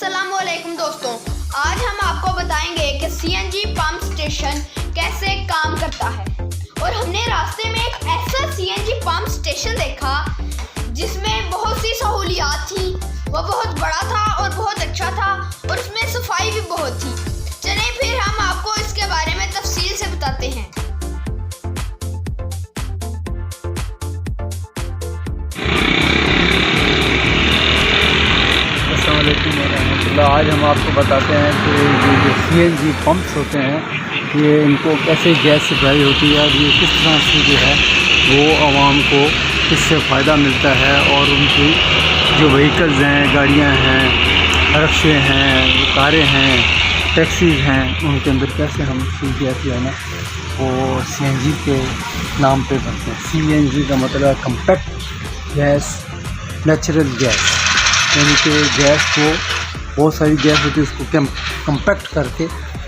अस्सलामुअलैकुम दोस्तों, आज हम आपको बताएंगे कि सीएनजी पंप स्टेशन कैसे काम करता है। और हमने रास्ते में एक ऐसा सीएनजी पंप स्टेशन देखा जिसमें बहुत सी सहूलियात थी। वह बहुत बड़ा था और बहुत अच्छा था और उसमें सफाई भी बहुत थी। चलें फिर हम आपको इसके बारे में तफसील से बताते हैं। अस्सलामुअलैकुम वरहमतुल्लाह। आज हम आपको बताते हैं कि ये जो सीएनजी पंप्स होते हैं ये इनको कैसे गैस सप्लाई होती है और ये किस तरह से जो है वो आवाम को इससे फ़ायदा मिलता है और उनकी जो व्हीकल्स हैं, गाड़ियां हैं, रक्शे हैं, कारें हैं, टैक्सीज़ हैं, उनके अंदर कैसे हम गैस जो है ना वो सीएनजी के नाम पे भरते हैं। सीएनजी का मतलब है कम्पैक्ट गैस, नेचुरल गैस, यानी कि गैस को बहुत सारी गैस होती है उसको कम्पैक्ट करके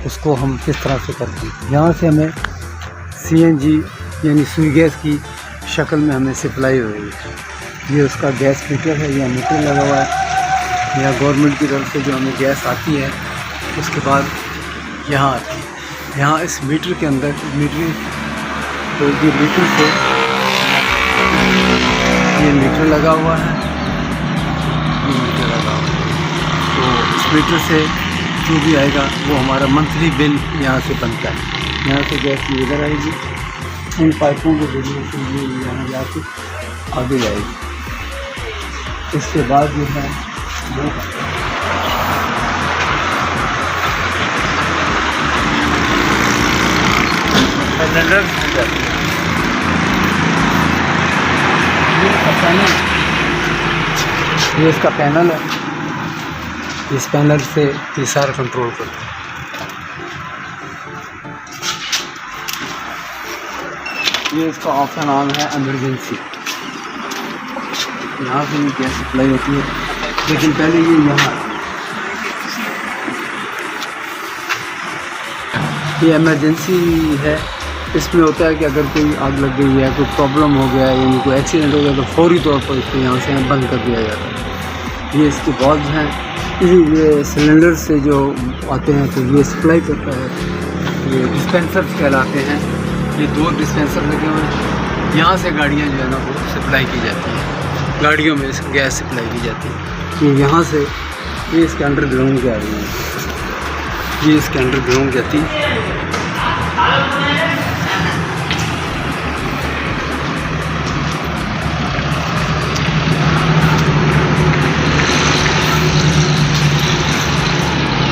उसको हम किस तरह से करते हैं। यहाँ से हमें सीएनजी यानी सुई गैस की शक्ल में हमें सप्लाई हो रही है। ये उसका गैस मीटर है, यह मीटर लगा हुआ है। यहाँ गवर्नमेंट की तरफ से जो हमें गैस आती है उसके बाद यहाँ आती है। यहाँ इस मीटर के अंदर तो ये मीटर से ये मीटर लगा हुआ है, तो इस मीटर से जो भी आएगा वो हमारा मंथली बिल यहाँ से बनता है। यहाँ से गैस इधर आएगी, इन पाइपों के जरिए से ये यहाँ जाके आगे जाएगी। इसके बाद जो है वो सिलेंडर हो जाती है। ये इसका पैनल है, इस पैनल से ये सारा कंट्रोल करता है। ये इसका ऑफ एंड ऑन है इमरजेंसी। यहाँ से गैस सप्लाई होती है, लेकिन पहले ये यहाँ ये इमरजेंसी है। इसमें होता है कि अगर कोई आग लग गई है, कोई प्रॉब्लम हो गया है, यानी कोई एक्सीडेंट हो गया तो फौरी तौर पर इसको यहाँ से बंद कर दिया जाता है। ये इसके बॉल्व हैं, ये सिलेंडर से जो आते हैं तो ये सप्लाई करता है। ये डिस्पेंसर्स कहलाते हैं। ये 2 डिस्पेंसर लगे हुए हैं। यहाँ से गाड़ियाँ जो है ना वो सप्लाई की जाती हैं, गाड़ियों में गैस सप्लाई की जाती है। तो यहाँ से ये इसके अंडरग्राउंड जा रही है, ये इसके अंडरग्राउंड जाती है।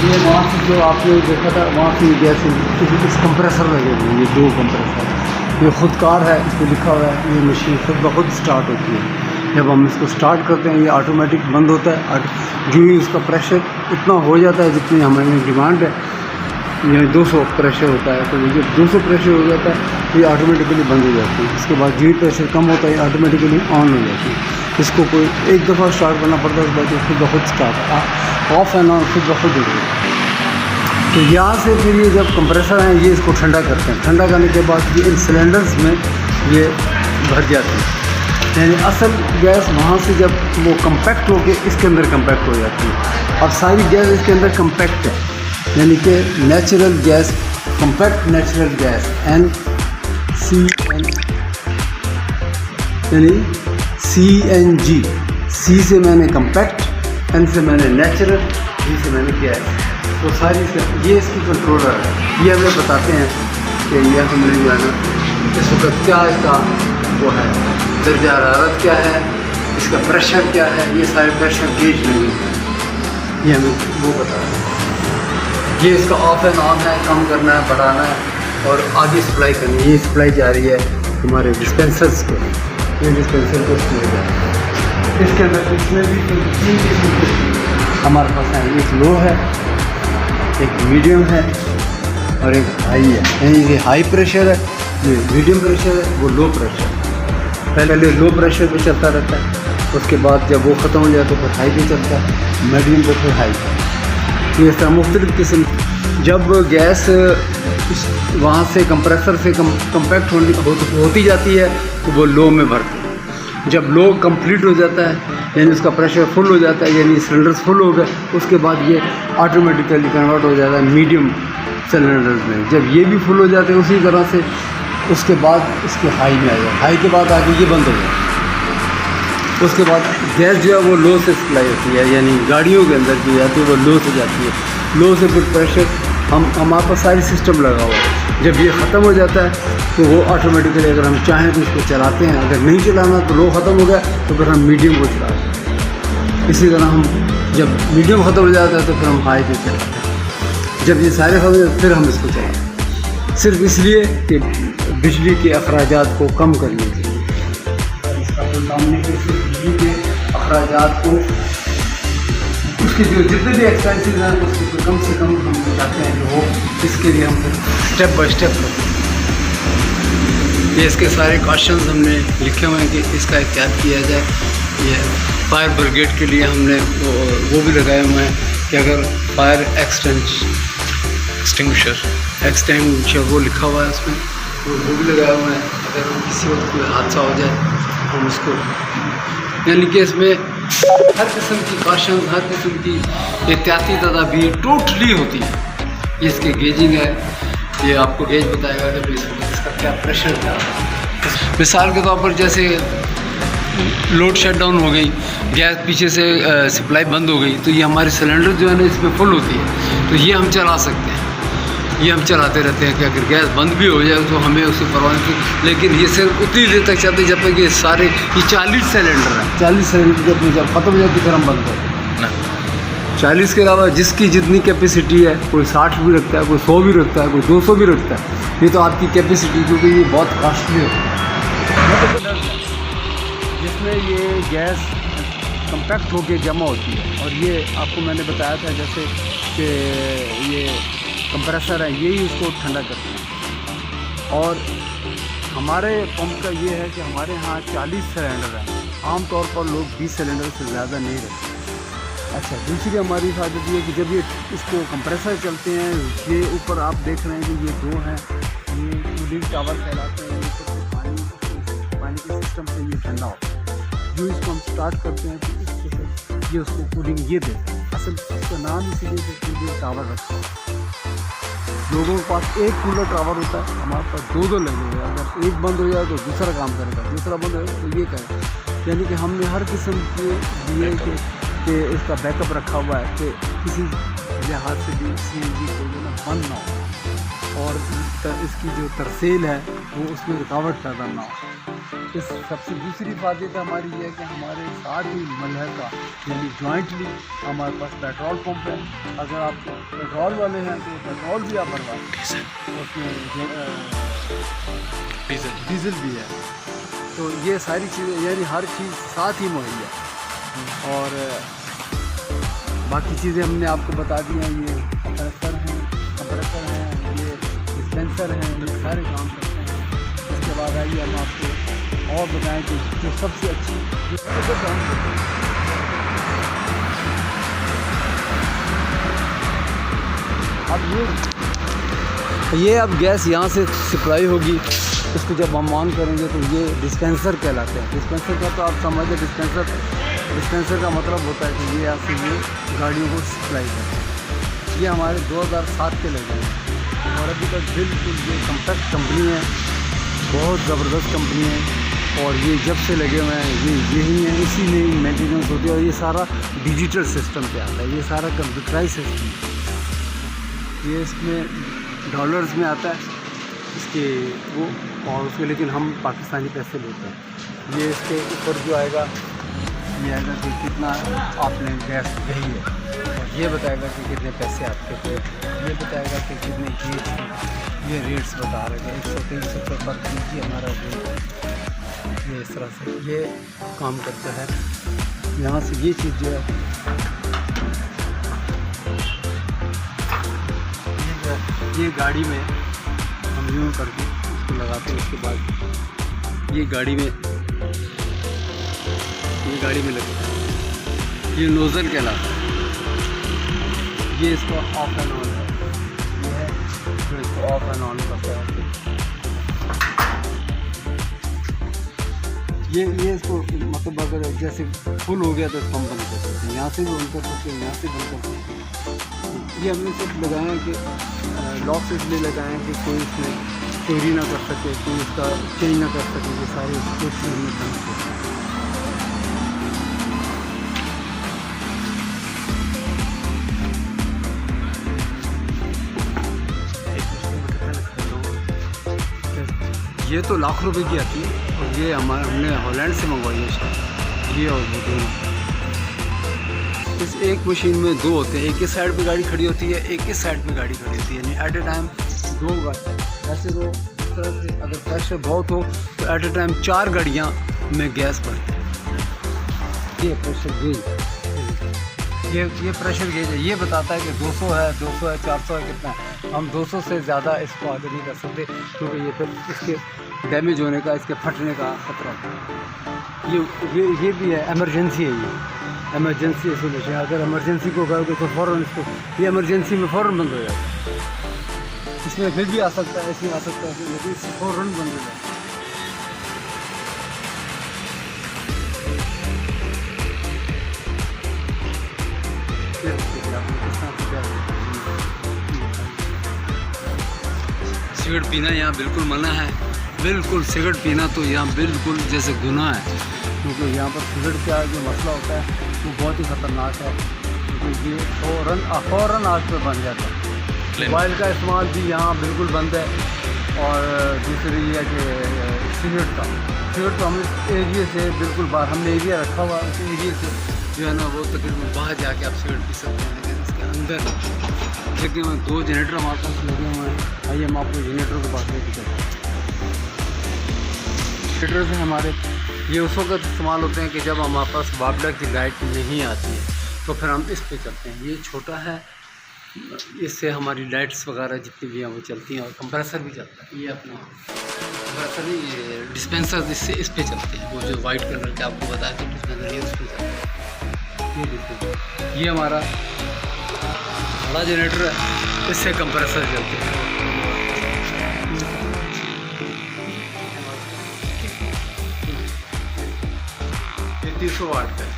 ये वहाँ से जो आपने देखा था वहाँ से गैस इस कंप्रेसर लगे हुए हैं, ये 2 कंप्रेसर। ये ख़ुद कार है, इस पर लिखा हुआ है ये मशीन खुद ब खुद स्टार्ट होती है। जब हम इसको स्टार्ट करते हैं ये ऑटोमेटिक बंद होता है। जो ही उसका प्रेशर इतना हो जाता है जितनी हमारी डिमांड है, ये 200 प्रेशर होता है, तो जब 200 प्रेशर हो जाता है ये ऑटोमेटिकली बंद हो जाती है। इसके बाद जो ही प्रेशर कम होता है ऑटोमेटिकली ऑन हो जाती है। इसको कोई एक दफ़ा स्टार्ट करना पड़ता है, उसके बाद खुद ब खुद स्टार्ट ऑफ एंड ऑन खुद ब खुद हो जाता है। तो यहाँ से फिर ये जब कंप्रेसर हैं ये इसको ठंडा करते हैं। ठंडा करने के बाद ये इन सिलेंडर्स में ये भर जाती है, यानी असल गैस वहाँ से जब वो कम्पैक्ट होके इसके अंदर कम्पैक्ट हो जाती है। और सारी गैस इसके अंदर कम्पैक्ट है, यानी कि natural gas, compact natural gas NCN, यानी CNG। C से मैंने कम्पैक्ट, N से मैंने नेचुरल, G से मैंने गैस। तो सारी ये इसकी कंट्रोलर है। ये हमें बताते हैं कि ये हमने जो है ना इस वक्त क्या इसका वो है, दर्जा हरारत क्या है, इसका प्रेशर क्या है, ये सारे प्रेशर गेज नहीं है, ये हमें वो बताते हैं। ये इसका ऑफ एंड ऑन है, कम करना है, बढ़ाना है और आगे सप्लाई करनी है। ये सप्लाई जा रही है हमारे डिस्पेंसर्स को, ये डिस्पेंसर को सप्लाई जा रही है। इसके अंदर इसमें भी 3 किस्म हमारे पास है। एक लो है, एक मीडियम है और एक हाई है। यानी ये हाई प्रेशर है, ये मीडियम प्रेशर है, वो लो प्रेशर। पहले लो प्रेशर पे चलता रहता है, उसके बाद जब वो ख़त्म हो जाए तो फिर हाई पे चलता है, मीडियम पे फिर हाई। तो इस तरह मुख्तलिफ किस्म। जब गैस वहाँ से कंप्रेसर से कम्पैक्ट होती जाती है तो वो लो में भरती है। जब लो कंप्लीट हो जाता है यानी उसका प्रेशर फुल हो जाता है, यानी सिलेंडर्स फुल हो गए, उसके बाद ये ऑटोमेटिकली कन्वर्ट हो जाता है मीडियम सिलेंडर्स में। जब ये भी फुल हो जाते हैं उसी तरह से, उसके बाद इसके हाई में आ जाए, हाई के बाद आके ये बंद हो जाए। उसके बाद गैस जो है वो लो से सप्लाई होती है, यानी गाड़ियों के अंदर जो जाती है वो लो से जाती है। लो से फिर प्रेशर हमारे पास सारी सिस्टम लगा हुआ है। जब ये ख़त्म हो जाता है तो वो ऑटोमेटिकली अगर हम चाहें तो इसको चलाते हैं, अगर नहीं चलाना तो लो ख़त्म हो गया तो फिर हम मीडियम को चलाते हैं। इसी तरह हम जब मीडियम ख़त्म हो जाता है तो फिर हम हाई पे चलाते हैं। जब ये सारे ख़त्म हो जाते फिर हम इसको चलाते हैं, सिर्फ इसलिए कि बिजली के अखराजात को कम करने के लिए। इसका सामने के बिजली के अखराजात को, उसके जो जितने भी एक्सपेंसिव हैं उसको कम से कम हम चाहते हैं कि वो, इसके लिए हम स्टेप बाय स्टेप करते हैं। ये इसके सारे क्वेश्चंस हमने लिखे हुए हैं कि इसका एहतियात किया जाए। ये फायर ब्रिगेड के लिए हमने वो भी लगाए हुए हैं कि अगर फायर एक्सटिंग्विशर वो लिखा हुआ है उसमें, वो भी लगाया हुआ है। अगर किसी वक्त कोई हादसा हो जाए हम उसको, यानी कि इसमें हर किस्म की कॉशन, हर किस्म की एहतियाती तदाबीर टोटली होती है। ये इसके गेजिंग है, ये आपको गेज बताएगा कि इसका क्या प्रेशर था। मिसाल के तौर पर जैसे लोड शट डाउन हो गई, गैस पीछे से सप्लाई बंद हो गई, तो ये हमारी सिलेंडर जो है ना इसमें फुल होती है, तो ये हम चला सकते हैं। ये हम चलाते रहते हैं कि अगर गैस बंद भी हो जाए तो हमें उससे परवाह नहीं, लेकिन ये सिर्फ उतनी देर तक चलते जब तक ये सारे, ये 40 सिलेंडर हैं, 40 सिलेंडर जब ख़त्म हो जाती फिर हम बंद करते हैं। 40 के अलावा जिसकी जितनी कैपेसिटी है, कोई 60 भी रखता है, कोई 100 भी रखता है, कोई 200 भी रखता है। ये तो आपकी कैपेसिटी, क्योंकि ये बहुत कॉस्टली होती है। जिसमें ये गैस कम्पैक्ट होकर जमा होती है, और ये आपको मैंने बताया था जैसे कि ये कंप्रेसर है, यही इसको ठंडा करते हैं। और हमारे पंप का ये है कि हमारे यहाँ 40 सिलेंडर हैं, आम तौर पर लोग 20 सिलेंडर से ज़्यादा नहीं रखते। अच्छा, दूसरी हमारी आदत ये है कि जब ये इसको कंप्रेसर चलते हैं, ये ऊपर आप देख रहे हैं कि ये दो हैं, ये कूलिंग टावर कहलाते हैं। पानी के सिस्टम से ये ठंडा होता है। जो इसको हम स्टार्ट करते हैं तो ये उसको कूलिंग ये देते हैं। असल इसका नाम इसीलिए से कूलिंग टावर रखते हैं। लोगों के पास एक कूलर टावर होता है, हमारे पास दो लगे हुए हैं। अगर एक बंद हो जाए तो दूसरा काम करेगा, दूसरा बंद हो जाए तो ये करेगा। यानी कि हमने हर किस्म के लिए कि इसका बैकअप रखा हुआ है कि किसी लिहाज से भी CNG को जो ना बंद ना हो, और इसकी जो तरसेल है वो उसमें रुकावट पैदा ना हो। इस सबसे दूसरी फायदा हमारी ये है कि हमारे साथ ही मलहका यानी जॉइंटली हमारे पास पेट्रोल पंप है। अगर आप पेट्रोल वाले हैं तो पेट्रोल भी आप भरवा, उसमें डीजल भी है। तो ये सारी चीज़ें, यानी हर चीज़ साथ ही मुहैया। और बाकी चीज़ें हमने आपको बता दी हैं। ये कंप्रेसर हैं, ये डिस्पेंसर हैं, ये सारे काम करते हैं। इसके बाद आइए हम आपको और बताएं कि जो सबसे अच्छी काम करते हैं। अब गैस यहाँ से सप्लाई होगी, इसको जब हम ऑन करेंगे तो ये डिस्पेंसर कहलाते हैं। डिस्पेंसर का तो आप समझते हैं, डिस्पेंसर का मतलब होता है कि ये यहाँ से ये गाड़ियों को सप्लाई करते हैं। ये हमारे 2007 के लगे हैं, और अभी तक बिल्कुल ये कम्पैक्ट कंपनी है, बहुत ज़बरदस्त कंपनी है। और ये जब से लगे हुए हैं यही है, इसी में मेंटेनेंस होती है। और ये सारा डिजिटल सिस्टम पे आता है, ये सारा कंप्यूटराइज सिस्टम। ये इसमें डॉलर्स में आता है इसके वो, और उसके लेकिन हम पाकिस्तानी पैसे लेते हैं। ये इसके ऊपर जो आएगा, ये आएगा कि कितना आपने गैस गई है, और ये बताएगा कि कितने पैसे आपके थे, ये बताएगा कि कितने ये रेट्स बता रहे हैं। 123 रुपये पर केजी हमारा रेट, ये इस तरह से ये काम करता है। यहाँ से ये चीज़ जो है, ये गाड़ी में हम यूँ करके इसको लगाते हैं। उसके बाद ये गाड़ी में लगता है, ये नोज़ल कहलाता है। ये इसको ऑफ एंड ऑन है, ये है जो इसको ऑफ एंड ऑन करता है। ये इसको मतलब अगर जैसे फुल हो गया तो इसको हम बंद कर सकते हैं, यहाँ से भी बंद कर सकते हैं, यहाँ से बंद कर सकते हैं। ये हमने सब लगाए हैं कि लॉक से इसलिए लगाए हैं कि कोई इसमें चोरी ना कर सके, कोई इसका चेंज ना कर सके, ये सारे कुछ हमने बंद किए। ये तो लाख रुपए की आती है और ये हमने हॉलैंड से मंगवाई है शायद, ये और वो दोनों। इस एक मशीन में दो होते हैं, एक इस साइड पे गाड़ी खड़ी होती है, एक इस साइड पे गाड़ी खड़ी होती है, यानी एट ए टाइम दो गाड़ी। ऐसे तो इस तरह से अगर प्रेशर बहुत हो तो एट ए टाइम 4 गाड़ियाँ में गैस भरती है। ये प्रेशर गेज, ये प्रेशर गेज है, ये बताता है कि 200 है, 400 है, कितना है। हम 200 से ज़्यादा इसको आगे नहीं कर सकते क्योंकि ये फिर इसके डैमेज होने का, इसके फटने का खतरा होता है। ये भी है, एमरजेंसी है, ये एमरजेंसी सोल्यूशन। अगर एमरजेंसी को करोगे तो फ़ौरन इसको, ये एमरजेंसी में फ़ौरन बंद हो जाएगा। इसमें फिर भी आ सकता है, इसमें आ सकता है, लेकिन इससे फ़ौरन बंद हो जाएगा। सिगरेट पीना यहाँ बिल्कुल मना है, बिल्कुल सिगरेट पीना तो यहाँ बिल्कुल जैसे गुनाह है, क्योंकि यहाँ पर सिगरेट का जो मसला होता है वो बहुत ही ख़तरनाक है, क्योंकि ये फ़ौरन आग पे बन जाता है। मोबाइल का इस्तेमाल भी यहाँ बिल्कुल बंद है। और दूसरी ये है कि सिगरेट तो हम इस एरिए से बिल्कुल बाहर, हमने एरिया रखा हुआ है, उस एरिए से जो है ना वो तकरीबन बाहर जाके आप सिगरेट पी सकते हैं, लेकिन इसके अंदर लेकिन 2 जनरेटर हमारे पास लगे हुए हैं। आइए हम आपको जनरेटर के पास लेके चलते हैं। जनरेटर से हमारे ये उस वक्त इस्तेमाल होते हैं कि जब हमारे पास वापडा की लाइट नहीं आती है तो फिर हम इस पे चलते हैं। ये छोटा है, इससे हमारी लाइट्स वगैरह जितनी भी हैं वो चलती हैं, और कंप्रेसर भी चलता है। ये अपना कंप्रेसर ही, ये डिस्पेंसर इससे इस पे चलते हैं, वो जो वाइट कलर के आपको बताया था डिस्पेंसर, ये उस पर चलता है। ये देखिए, ये हमारा बड़ा जनरेटर है, इससे कंप्रेसर चलते हैं। ये 300 वाट का है।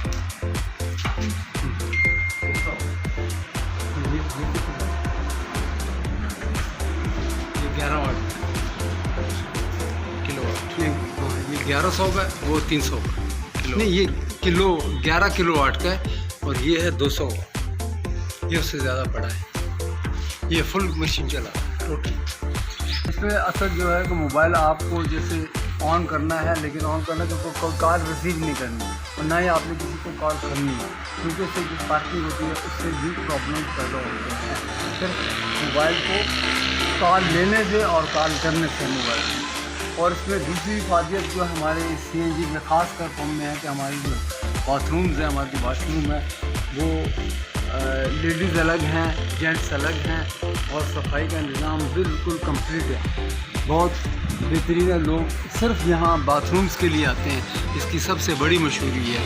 ये 11 वाट किलो वाट, ये 1100 का, वो 300 का। नहीं, ये किलो 11 किलो वाट का है और ये है 200 वाट, ये उससे ज़्यादा बड़ा है। ये फुल मशीन चला टोटल। इसमें असल जो है कि मोबाइल आपको जैसे ऑन करना है, लेकिन ऑन करना तो कोई कॉल रिसीव नहीं करनी और ना ही आपने किसी को कॉल करनी है, क्योंकि इससे जो स्पार्किंग होती है उससे भी प्रॉब्लम पैदा होते हैं। सिर्फ मोबाइल को कॉल लेने से और कॉल करने से मोबाइल। और इसमें दूसरी फायदियत जो हमारे CNG में ख़ास कर फॉर्म में है कि हमारी जो बाथरूम्स हैं, हमारी वाशरूम है, वो लेडीज़ अलग हैं, जेंट्स अलग हैं, और सफाई का निज़ाम बिल्कुल कंप्लीट है, बहुत बेहतरीन है। लोग सिर्फ यहाँ बाथरूम्स के लिए आते हैं, इसकी सबसे बड़ी मशहूरी है।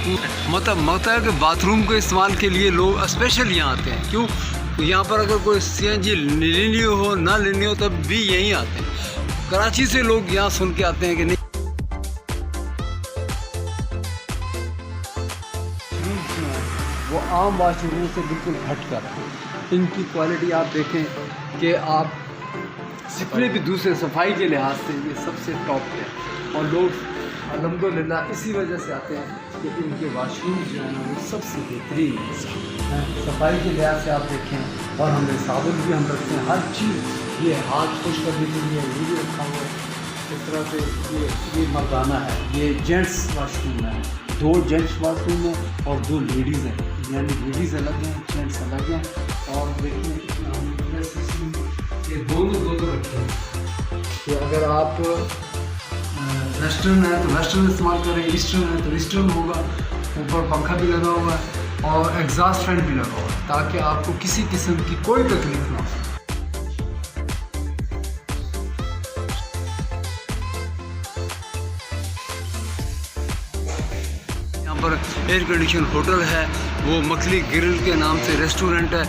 मतलब है कि बाथरूम के इस्तेमाल के लिए लोग स्पेशल यहाँ आते हैं। क्यों? यहाँ पर अगर कोई CNG लेनी हो ना लेनी हो तब भी यहीं आते हैं। कराची से लोग यहाँ सुन के आते हैं कि नहीं, वो आम वाशरूम से बिल्कुल हट कर है। इनकी क्वालिटी आप देखें कि आप जितने भी दूसरे सफाई के लिहाज से ये सबसे टॉप पे है, और लोग अल्हम्दुलिल्लाह इसी वजह से आते हैं कि इनके वाशरूम जो है ना वो सबसे बेहतरीन है सफाई के लिहाज से। आप देखें, और हमने साबुन भी हम रखते हैं, हर चीज़। ये हाथ खुश करने के लिए ये भी रखा हुआ है। इस तरह से ये मर्दाना है, ये जेंट्स वाशरूम है, 2 जेंट्स वाशरूम है और 2 लेडीज़ हैं, यानी लेडीज़ अलग हैं, जेंट्स अलग हैं। और देखिए ये दोनों रखे हैं। तो अगर आप वेस्टर्न है तो वेस्टर्न इस्तेमाल करें, ईस्टर्न है तो ईस्टर्न होगा। ऊपर पंखा भी लगा हुआ है और एग्जॉस्ट फैन भी लगा हुआ है, ताकि आपको किसी किस्म की कोई तकलीफ ना हो। यहाँ पर एयर कंडीशन होटल है, वो मखली ग्रिल के नाम से रेस्टोरेंट है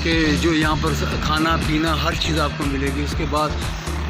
कि जो यहाँ पर खाना पीना हर चीज़ आपको मिलेगी। उसके बाद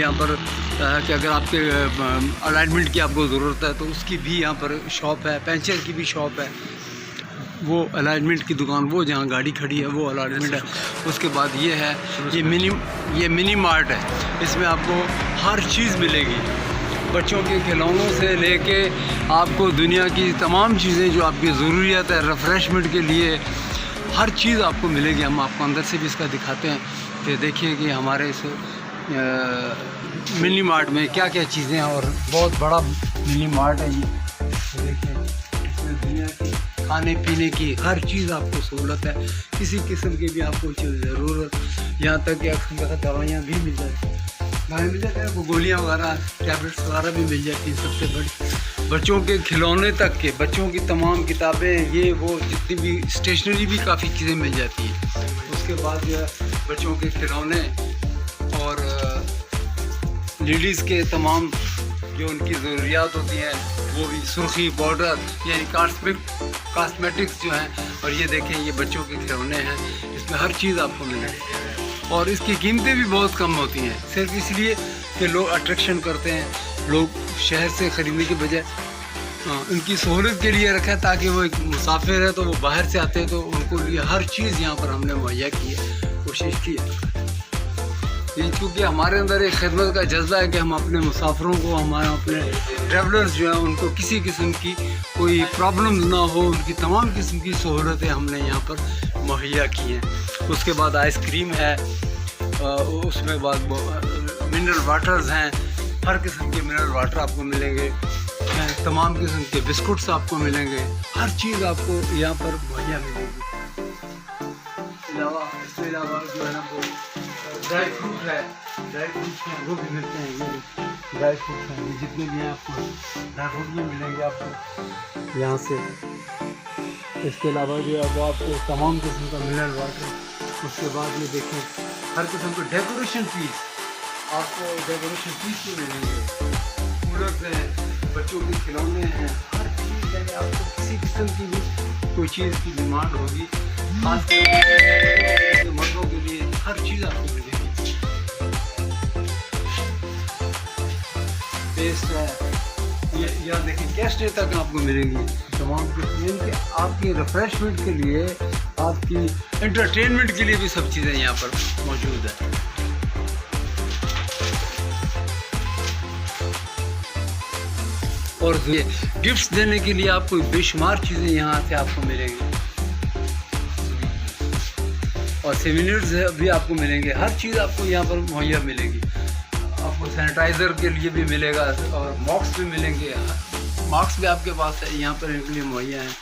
यहाँ पर कि अगर आपके अलाइनमेंट की आपको ज़रूरत है तो उसकी भी यहाँ पर शॉप है। पंचर की भी शॉप है, वो अलाइनमेंट की दुकान, वो जहाँ गाड़ी खड़ी है वो अलाइनमेंट है। उसके बाद ये है, ये मिनी मार्ट है। इसमें आपको हर चीज़ मिलेगी, बच्चों के खिलौनों से लेके आपको दुनिया की तमाम चीज़ें जो आपकी ज़रूरियत है रिफ़्रेशमेंट के लिए, हर चीज़ आपको मिलेगी। हम आपको अंदर से भी इसका दिखाते हैं कि देखिए कि हमारे इस मिनी मार्ट में क्या क्या चीज़ें हैं। और बहुत बड़ा मिनी मार्ट है ये, देखिए इसमें दुनिया की खाने पीने की हर चीज़ आपको सहूलत है। किसी किस्म की भी आपको चीज़ ज़रूरत, यहाँ तक कि अक्सर दवाइयाँ भी मिल जाती हैं, दवाई मिल जाती है, वो गोलियाँ वगैरह टैबलेट्स वगैरह भी मिल जाती हैं। सबसे बड़ी बच्चों के खिलौने तक के, बच्चों की तमाम किताबें, ये वो जितनी भी स्टेशनरी भी काफ़ी चीज़ें मिल जाती हैं। उसके बाद जो है बच्चों के खिलौने और लेडीज़ के तमाम जो उनकी ज़रूरियात होती हैं वो भी, सुर्खी, बॉर्डर, यानी कॉस्मेटिक्स जो हैं। और ये देखें, ये बच्चों के खिलौने हैं, इसमें हर चीज़ आपको मिलेगी और इसकी कीमतें भी बहुत कम होती हैं, सिर्फ इसलिए कि लोग अट्रैक्शन करते हैं, लोग शहर से ख़रीदने के बजाय उनकी सहूलत के लिए रखा है, ताकि वो एक मुसाफिर है तो वो बाहर से आते हैं तो उनको लिए हर चीज़ यहाँ पर हमने मुहैया की है, कोशिश की है। ये क्योंकि हमारे अंदर एक खिदमत का जज्बा है कि हम अपने मुसाफिरों को, हमारे अपने ट्रैवलर्स जो हैं उनको किसी किस्म की कोई प्रॉब्लम ना हो, उनकी तमाम किस्म की सहूलतें हमने यहाँ पर मुहैया की हैं। उसके बाद आइसक्रीम है, उसमें बाद मिनरल वाटर्स हैं, हर किस्म के मिनरल वाटर आपको मिलेंगे, तमाम किस्म के बिस्कुट्स आपको मिलेंगे, हर चीज़ आपको यहाँ पर मुहैया मिलेगी। इसके अलावा जो है ना वो ड्राई फ्रूट है, ड्राई फ्रूट्स हैं वो भी मिलते हैं। ये ड्राई फ्रूट्स हैं, ये जितने भी हैं आपको ड्राई फ्रूट भी मिलेंगे आपको यहाँ से। इसके अलावा जो है वो आपको तमाम किस्म का मिनरल वाटर, उसके बाद ये देखें हर किस्म के डेकोरेशन पीस, आपको डेकोरेशन पीस भी मिलेंगे, कूलर्स हैं, बच्चों के खिलौने हैं, हर चीज़ है। आपको किसी किस्म की भी कोई चीज़ की डिमांड होगी, खास कर मर्दों के लिए हर चीज़ आपको मिलेगी। पेस्ट है, ये यहाँ देखिए गेस्ट डे तक आपको मिलेंगी तमाम किस्म के, आपकी रिफ्रेशमेंट के लिए, आपकी एंटरटेनमेंट के लिए भी सब चीज़ें यहाँ पर मौजूद है। और ये गिफ्ट्स देने के लिए आपको बेशुमार चीज़ें यहाँ से आपको मिलेंगी और सेमिनर्स भी आपको मिलेंगे, हर चीज़ आपको यहाँ पर मुहैया मिलेगी। आपको सैनिटाइज़र के लिए भी मिलेगा और मास्क भी मिलेंगे, मास्क भी आपके पास है यहाँ पर इनके लिए मुहैया हैं।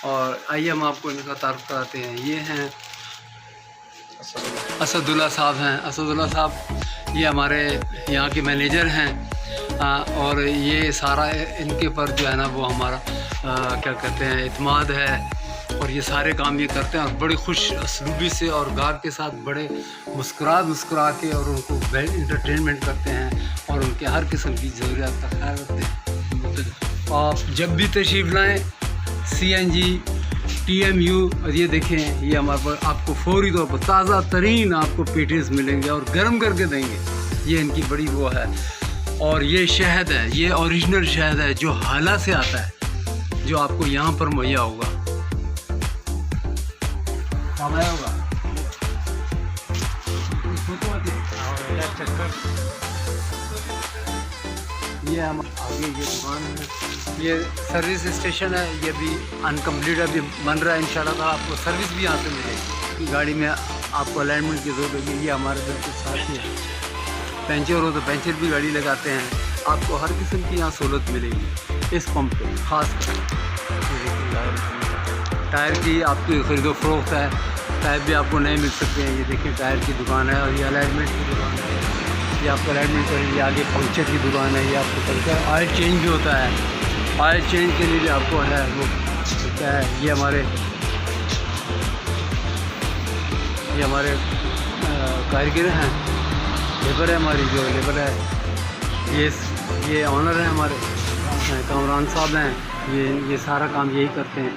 और आइए हम आपको इनका तारुफ कराते हैं। ये हैं असदुल्ला साहब हैं। असदुल्ला साहब ये हमारे यहाँ के मैनेजर हैं और ये सारा इनके पर जो है ना वो हमारा क्या कहते हैं इत्माद है और ये सारे काम ये करते हैं और बड़ी खुश असलूबी से और गाहक के साथ बड़े मुस्कुरा के और उनको वेल इंटरटेनमेंट करते हैं और उनके हर किस्म की ज़रूरियात का ख्याल रखते हैं। आप जब भी तशरीफ़ लाएँ CNG TMU, और ये देखें ये हमारे पास आपको फौरी तौर पर ताज़ा तरीन आपको पेटीज मिलेंगे और गर्म करके देंगे, ये इनकी बड़ी वो है। और ये शहद है, ये ओरिजिनल शहद है जो हाला से आता है, जो आपको यहाँ पर मुहैया होगा, होगा। ये हम आगे ये दुकान है, ये सर्विस स्टेशन है, ये भी अनकम्प्लीट अभी बन रहा है। इंशाल्लाह आपको सर्विस भी यहाँ से मिलेगी। गाड़ी में आपको अलाइनमेंट की ज़रूरत होगी, ये हमारे बिल्कुल साथ ही है। पंचर हो तो पंचर भी गाड़ी लगाते हैं, आपको हर किस्म की यहाँ सहूलत मिलेगी इस पंप पे ख़ास कर। टायर की आपकी ख़रीदो फरोख्त है, टायर भी आपको नए मिल सकते हैं। ये देखिए टायर की दुकान है और ये अलाइनमेंट की दुकान है, ये आपको अलाइनमेंट करेंगे। आगे पंक्चर की दुकान है, ये आपको पंक्चर ऑयल चेंज भी होता है, ऑयल चेंज के लिए भी आपको है वो क्या है। ये हमारे कारीगर हैं, लेबर है हमारी, जो लेबर है ये ऑनर है हमारे कामरान साहब हैं, ये सारा काम यही करते हैं।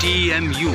TMU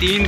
3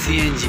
CNG